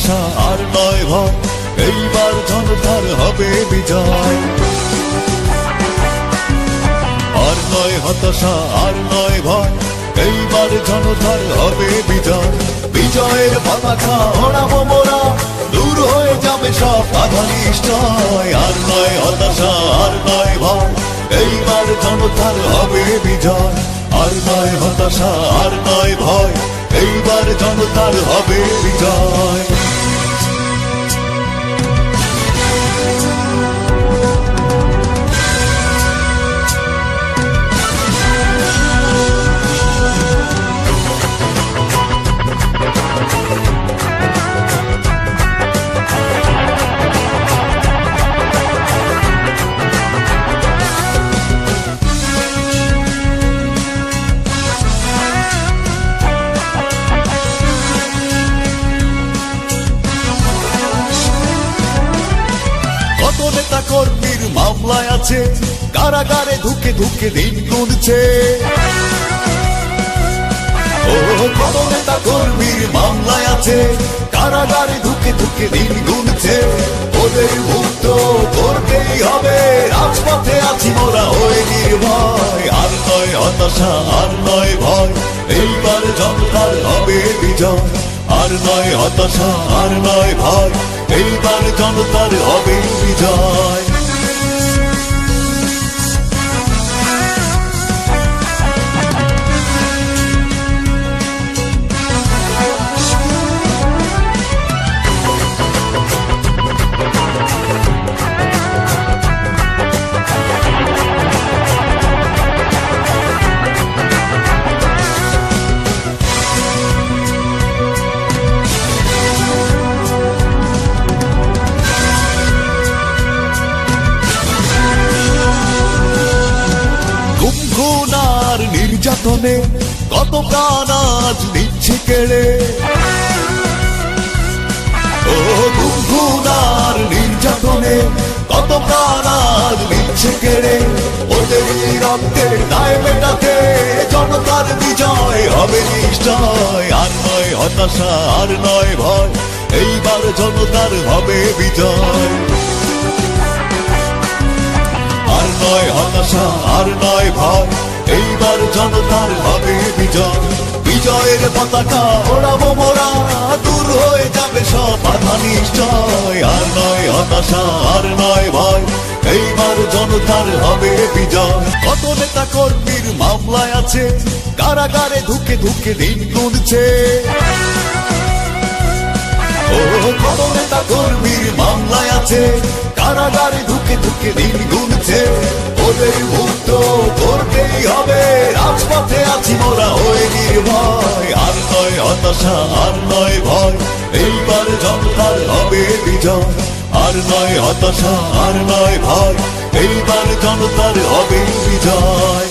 হতাশা আর নয় ভয়, এইবার জনতার হবে বিজয়। আর নয় হতাশা আর নয় ভয়, এইবার জনতার হবে বিজয়। বিজয়ের পতাকা ওড়াবো মোরা, দূর হয়ে যাবে সব বাধা নিশ্চয়। আর নয় হতাশা আর নয় ভয়, এইবার জনতার হবে বিজয়। আর নয় হতাশা আর নয় ভয়, এইবার জনতার হবে বিজয়। নেতা কর্মীর মামলায় আছে, কারাগারে ধুকে ধুকে দিন গুনছে। ও কত নেতা কর্মীর মামলায় আছে, কারাগারে ধুকে ধুকে দিন গুনছে। ওদের মুক্ত করতেই হবে, রাজপথে আছি মোরা হয়ে নির্ভয়। আর নয় হতাশা আর নয় ভয়, এইবার জনতার হবে বিজয়। আর নয় হতাশা আর নয় ভয়, এইবার জনতার হবে বিজয়। খুনার নির্যাতনে কত প্রাণ আজ নিচ্ছে কেড়ে। ও খুনার নির্যাতনে কত প্রাণ আজ নিচ্ছে কেড়ে। ওদের রক্তের দায় মেটাতে জনতার বিজয় হবে নিশ্চয়। আর নয় হতাশা আর নয় ভয়, এইবার জনতার হবে বিজয়। আর নয় হতাশা আর নয় ভয়, এইবার জনতার হবে বিজয়। বিজয়ের পতাকা ওড়াবো মোরা, দূর হয়ে যাবে সব বাধা নিশ্চয়। আর নয় হতাশা আর নয় ভয়, এইবার জনতার হবে বিজয়। কত নেতা কর্মীর মামলায় আছে, কারাগারে ধুকে ধুকে দিন গুনছে। ও কত নেতা কর্মীর মামলায় আছে, কারাগারে ধুকে ধুকে দিন গুনছে। ওদের মুক্ত করতেই হবে, রাজপথে আছি মোরা হয়ে নির্ভয়। আর নয় হতাশা আর নয় ভয়, এইবার জনতার হবে বিজয়। আর নয় হতাশা আর নয় ভয়, এইবার জনতার হবে বিজয়।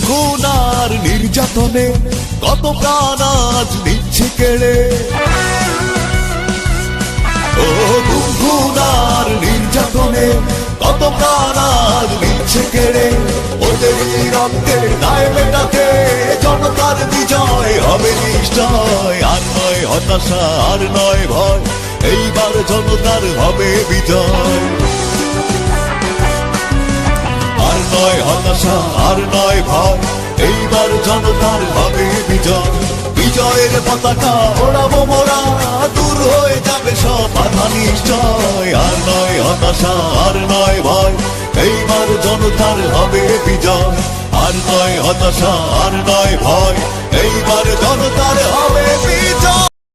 খুনার নির্যাতনে কত প্রাণ আজ নিচ্ছে কেড়ে। ও খুনার নির্যাতনে কত প্রাণ আজ নিচ্ছে কেড়ে। ওদের রক্তের দায় মেটাতে জনতার বিজয় হবে নিশ্চয়। আর নয় হতাশা আর নয় ভয়, এইবার জনতার হবে বিজয়। আর নয় হতাশা আর নয় ভয়, এইবার জনতার হবে বিজয়। বিজয়ের পতাকা ওড়াবো মোরা, দূর হয়ে যাবে সব বাধা নিশ্চয়। আর নয় হতাশা আর নয় ভয়, এইবার জনতার হবে বিজয়। আর নয় হতাশা আর নয় ভয়, এইবার জনতার হবে বিজয়।